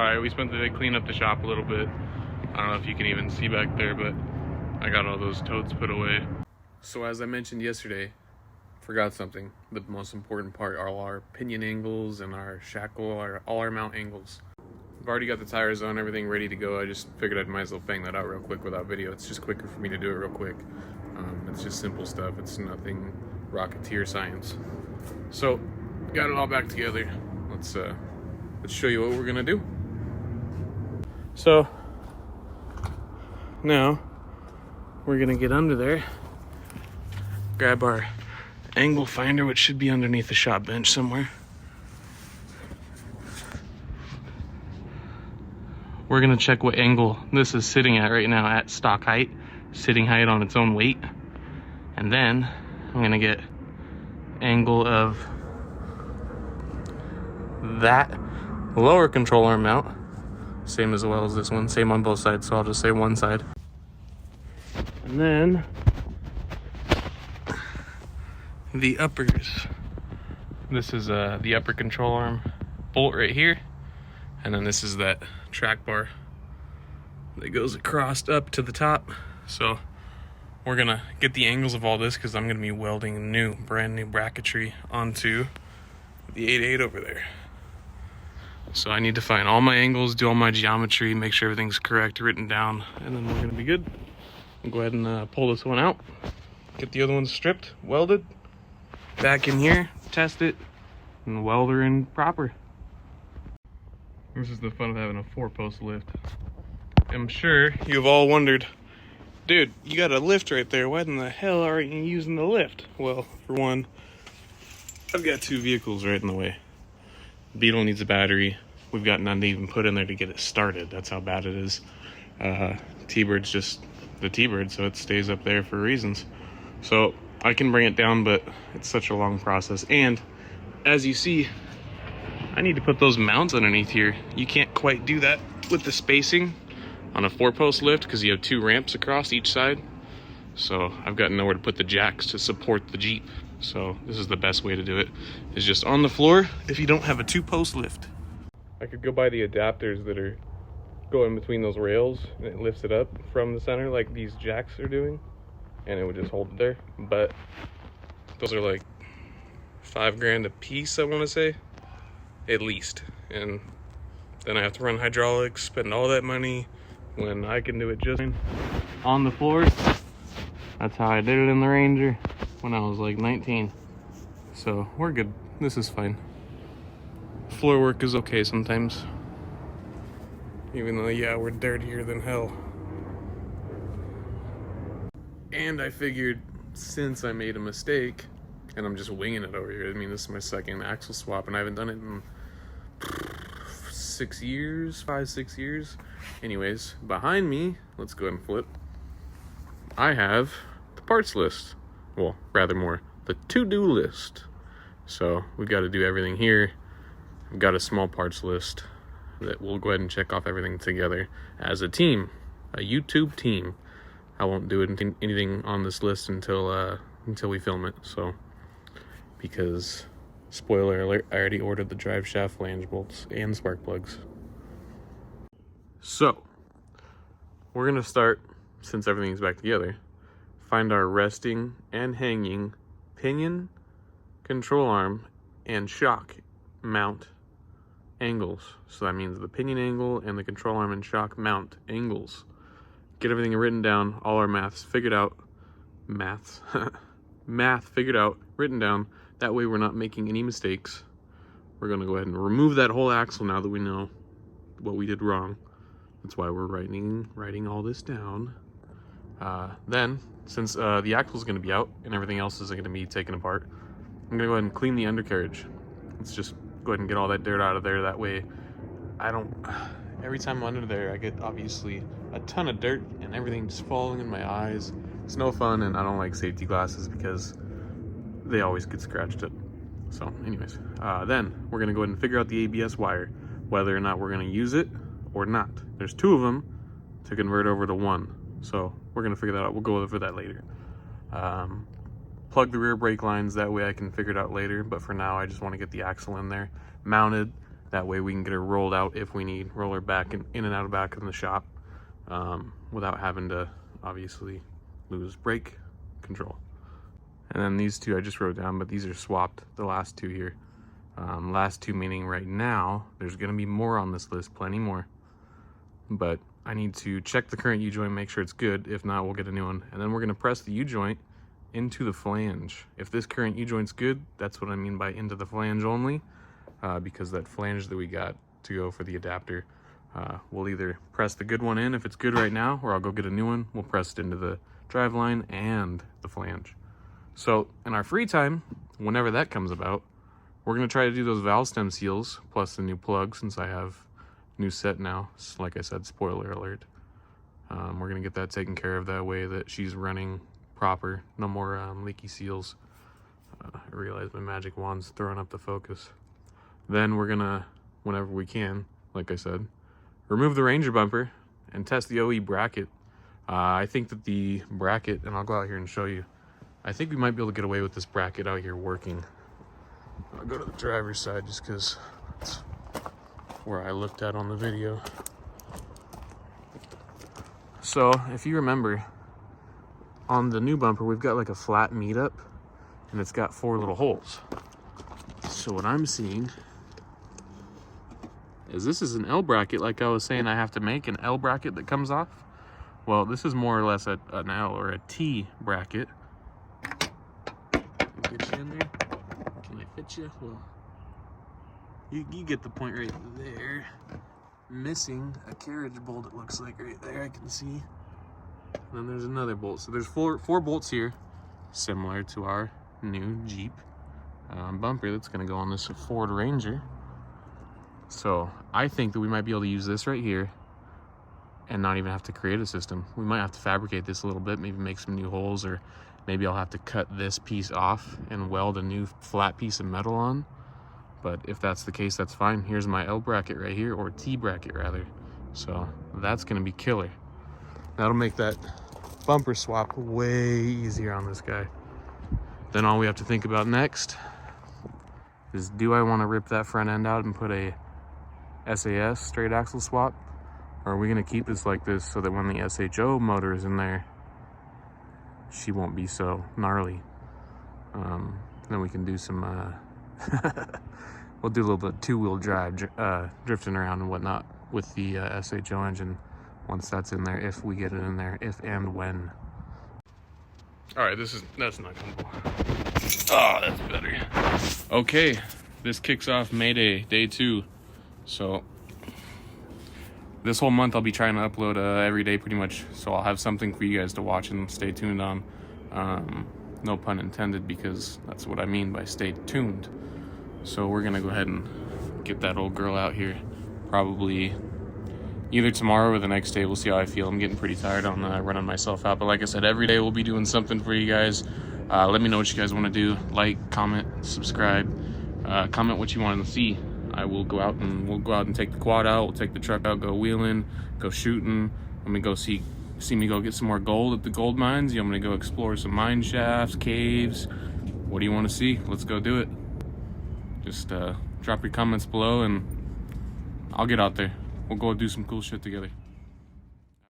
Alright, we spent the day cleaning up the shop a little bit. I don't know if you can even see back there, but I got all those totes put away. So as I mentioned yesterday, forgot something. The most important part are all our pinion angles and our shackle, all our mount angles. I've already got the tires on, everything ready to go. I just figured I might as well bang that out real quick without video. It's just quicker for me to do it real quick. It's just simple stuff. It's nothing rocketeer science. So, got it all back together. Let's show you what we're gonna do. So, now we're gonna get under there, grab our angle finder, which should be underneath the shop bench somewhere. We're gonna check what angle this is sitting at right now at stock height, sitting height on its own weight. And then I'm gonna get angle of that lower control arm mount, same as well as this one, same on both sides, so I'll just say one side. And then the uppers. This is the upper control arm bolt right here, and then this is that track bar that goes across up to the top. So we're gonna get the angles of all this because I'm gonna be welding brand new bracketry onto the 8.8 over there. So I need to find all my angles, do all my geometry, make sure everything's correct, written down, and then we're gonna be good. I'll go ahead and pull this one out, get the other one stripped, welded, back in here, test it, and weld her in proper. This is the fun of having a 4-post lift. I'm sure you've all wondered, dude, you got a lift right there. Why in the hell aren't you using the lift? Well, for one, I've got 2 vehicles right in the way. Beetle needs a battery. We've got none to even put in there to get it started. That's how bad it is. T-Bird's just the T-Bird, so it stays up there for reasons. So I can bring it down, but it's such a long process. And as you see, I need to put those mounts underneath here. You can't quite do that with the spacing on a 4-post lift because you have 2 ramps across each side. So I've got nowhere to put the jacks to support the Jeep. So this is the best way to do it, is just on the floor if you don't have a 2-post lift. I could go buy the adapters that are going between those rails and it lifts it up from the center like these jacks are doing, and it would just hold it there. But those are like $5 a piece, I want to say, at least. And then I have to run hydraulics, spend all that money when I can do it just on the floor. That's how I did it in the Ranger when I was like 19. So we're good. This is fine. Floor work is okay sometimes. Even though, yeah, we're dirtier than hell. And I figured, since I made a mistake, and I'm just winging it over here. I mean, this is my second axle swap, and I haven't done it in 6 years, 5-6 years. Anyways, behind me, let's go ahead and flip. I have the parts list. Well, rather more, the to-do list. So we've got to do everything here. I've got a small parts list that we'll go ahead and check off everything together as a team, a YouTube team. I won't do anything on this list until we film it. So, because spoiler alert, I already ordered the drive shaft flange bolts and spark plugs. So we're gonna start, since everything's back together, find our resting and hanging pinion, control arm, and shock mount angles. So that means the pinion angle and the control arm and shock mount angles. Get everything written down, all our math figured out, written down. That way we're not making any mistakes. We're gonna go ahead and remove that whole axle now that we know what we did wrong. That's why we're writing all this down. Then, since the axle is going to be out and everything else is going to be taken apart, I'm going to go ahead and clean the undercarriage. Let's just go ahead and get all that dirt out of there. That way, every time I'm under there, I get obviously a ton of dirt and everything's falling in my eyes. It's no fun, and I don't like safety glasses because they always get scratched up. So anyways, then we're going to go ahead and figure out the ABS wire, whether or not we're going to use it or not. There's 2 of them to convert over to 1. So we're gonna figure that out. We'll go over that later. Plug the rear brake lines, that way I can figure it out later. But for now, I just want to get the axle in there, mounted, That way we can get her rolled out if we need, roll her back in and out of back in the shop without having to obviously lose brake control. And then these two I just wrote down, but these are swapped, the last two here. Last two meaning right now, there's gonna be more on this list, plenty more. But I need to check the current U-joint, make sure it's good. If not, we'll get a new one. And then we're gonna press the U-joint into the flange. If this current U-joint's good, that's what I mean by into the flange only, because that flange that we got to go for the adapter, we'll either press the good one in if it's good right now, or I'll go get a new one. We'll press it into the drive line and the flange. So in our free time, whenever that comes about, we're gonna try to do those valve stem seals, plus the new plug, since I have new set now. Like I said, spoiler alert. We're gonna get that taken care of, that way that she's running proper, no more leaky seals. I realize my magic wand's throwing up the focus. Then we're gonna, whenever we can, like I said, remove the Ranger bumper and test the OE bracket. I think that the bracket, and I'll go out here and show you, I think we might be able to get away with this bracket out here working. I'll go to the driver's side just because it's where I looked at on the video. So if you remember, on the new bumper, we've got like a flat meetup and it's got 4 little holes. So what I'm seeing is this is an L bracket, like I was saying I have to make an L bracket that comes off. Well, this is more or less an L or a T bracket. Get you in there? Can I fit you? Well, you get the point right there. Missing a carriage bolt, it looks like right there, I can see. And then there's another bolt. So there's four bolts here, similar to our new Jeep bumper that's gonna go on this Ford Ranger. So I think that we might be able to use this right here and not even have to create a system. We might have to fabricate this a little bit, maybe make some new holes, or maybe I'll have to cut this piece off and weld a new flat piece of metal on. But if that's the case, that's fine. Here's my L bracket right here, or T bracket rather. So that's gonna be killer. That'll make that bumper swap way easier on this guy. Then all we have to think about next is, do I wanna rip that front end out and put a SAS straight axle swap? Or are we gonna keep this like this so that when the SHO motor is in there, she won't be so gnarly? Then we can do some, we'll do a little bit of 2-wheel drive, drifting around and whatnot with the SHO engine once that's in there, if we get it in there, if and when. All right, that's not gonna go. Oh, that's better. Okay, this kicks off May Day, day 2. So this whole month I'll be trying to upload every day pretty much, so I'll have something for you guys to watch and stay tuned on. No pun intended, because that's what I mean by stay tuned. So we're gonna go ahead and get that old girl out here, probably either tomorrow or the next day. We'll see how I feel. I'm getting pretty tired on running myself out, but like I said, every day we'll be doing something for you guys. Let me know what you guys want to do. Like, comment, subscribe, comment what you want to see. I will go out and we'll go out and take the quad out, we'll take the truck out, go wheeling, go shooting. I'm gonna go see me go get some more gold at the gold mines. I'm gonna go explore some mine shafts, caves. What do you want to see? Let's go do it. Just drop your comments below and I'll get out there. We'll go do some cool shit together.